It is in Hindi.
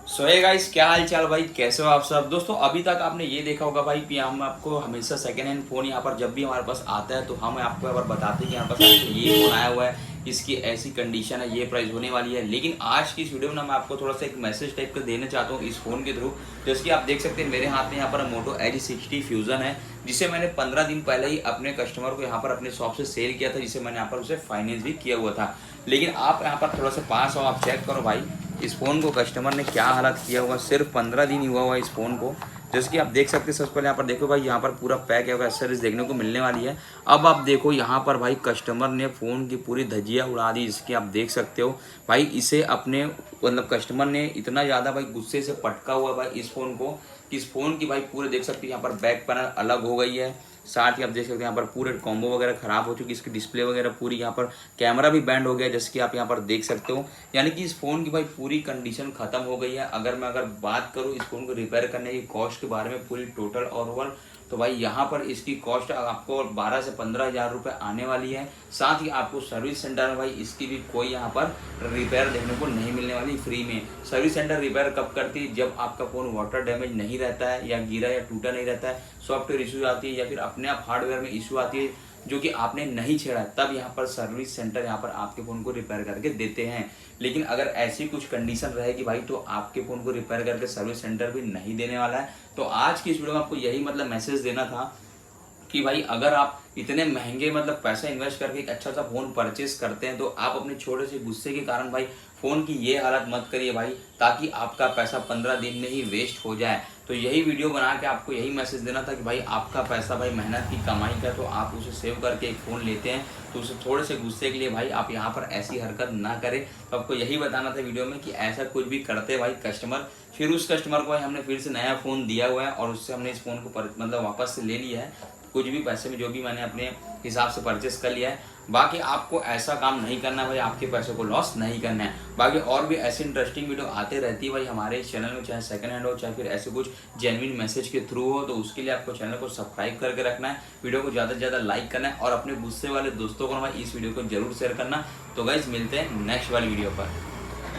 सो हे गाइस, क्या हाल चाल भाई, कैसे हो आप सब दोस्तों। अभी तक आपने ये देखा होगा भाई कि हम आपको हमेशा सेकंड हैंड फ़ोन यहाँ पर जब भी हमारे पास आता है तो हम आपको यहाँ पर बताते हैं कि हमारे पास आज ये फ़ोन आया हुआ है, इसकी ऐसी कंडीशन है, ये प्राइस होने वाली है। लेकिन आज की इस वीडियो में ना मैं आपको थोड़ा सा एक मैसेज टाइप का देना चाहता हूँ इस फ़ोन के थ्रू। जैसे कि आप देख सकते हैं मेरे हाथ में यहाँ पर मोटो Edge 60 फ्यूज़न है, जिसे मैंने 15 दिन पहले ही अपने कस्टमर को यहाँ पर अपने शॉप से सेल किया था, जिसे मैंने यहाँ पर उसे फाइनेंस भी किया हुआ था। लेकिन आप यहाँ पर थोड़ा सा पास हो, आप चेक करो भाई इस फ़ोन को कस्टमर ने क्या हालत किया हुआ। सिर्फ 15 दिन ही हुआ हुआ इस फ़ोन को। जैसे कि आप देख सकते हैं, सबसे पहले यहाँ पर देखो भाई, यहाँ पर पूरा पैक है, एक्सेसरीज देखने को मिलने वाली है। अब आप देखो यहाँ पर भाई कस्टमर ने फ़ोन की पूरी धज्जियाँ उड़ा दी, इसकी आप देख सकते हो भाई। इसे अपने मतलब कस्टमर ने इतना ज़्यादा भाई गुस्से से पटका हुआ भाई इस फ़ोन को कि इस फ़ोन की भाई पूरे देख सकते हैं यहाँ पर बैक पैनल अलग हो गई है। साथ ही आप देख सकते हैं यहाँ पर पूरे कॉम्बो वगैरह खराब हो चुकी है, इसकी डिस्प्ले वगैरह पूरी, यहाँ पर कैमरा भी बैंड हो गया जैसे कि आप यहाँ पर देख सकते हो। यानी कि इस फ़ोन की भाई पूरी कंडीशन ख़त्म हो गई है। अगर बात करूँ इस फ़ोन को रिपेयर करने की कॉस्ट के बारे में पूरी टोटल और ओवर, तो भाई यहाँ पर इसकी कॉस्ट आपको 12 से 15 हज़ार रुपये आने वाली है। साथ ही आपको सर्विस सेंटर में भाई इसकी भी कोई यहाँ पर रिपेयर देखने को नहीं मिलने वाली फ्री में। सर्विस सेंटर रिपेयर कब करती है? जब आपका फ़ोन वाटर डैमेज नहीं रहता है, या गिरा या टूटा नहीं रहता है, सॉफ्टवेयर इशू आती है, या फिर अपने आप हार्डवेयर में इशू आती है जो कि आपने नहीं छेड़ा, तब यहाँ पर सर्विस सेंटर यहाँ पर आपके फ़ोन को रिपेयर करके देते हैं। लेकिन अगर ऐसी कुछ कंडीशन रहेगी भाई तो आपके फ़ोन को रिपेयर करके सर्विस सेंटर भी नहीं देने वाला है। तो आज की इस वीडियो में आपको यही मतलब मैसेज देना था कि भाई अगर आप इतने महंगे मतलब पैसा इन्वेस्ट करके एक अच्छा सा फ़ोन परचेस करते हैं तो आप अपने छोटे से गुस्से के कारण भाई फ़ोन की ये हालत मत करिए भाई, ताकि आपका पैसा 15 दिन में ही वेस्ट हो जाए। तो यही वीडियो बना के आपको यही मैसेज देना था कि भाई आपका पैसा भाई मेहनत की कमाई का, तो आप उसे सेव करके एक फ़ोन लेते हैं तो उसे थोड़े से गुस्से के लिए भाई आप यहाँ पर ऐसी हरकत ना करें। तो आपको यही बताना था वीडियो में कि ऐसा कुछ भी करते भाई कस्टमर, फिर उस कस्टमर को भाई हमने फिर से नया फ़ोन दिया हुआ है और उससे हमने इस फ़ोन को मतलब वापस से ले लिया है, कुछ भी पैसे में जो भी मैंने अपने हिसाब से परचेस कर लिया है। बाकी आपको ऐसा काम नहीं करना है भाई, आपके पैसों को लॉस नहीं करना है। बाकी और भी ऐसी इंटरेस्टिंग वीडियो आते रहती है भाई हमारे इस चैनल में, चाहे सेकंड हैंड हो चाहे फिर ऐसे कुछ जेन्युइन मैसेज के थ्रू हो। तो उसके लिए आपको चैनल को सब्सक्राइब करके रखना है, वीडियो को ज़्यादा से ज़्यादा लाइक करना है और अपने गुस्से वाले दोस्तों को ना भाई इस वीडियो को जरूर शेयर करना। तो गाइस मिलते हैं नेक्स्ट वाली वीडियो पर।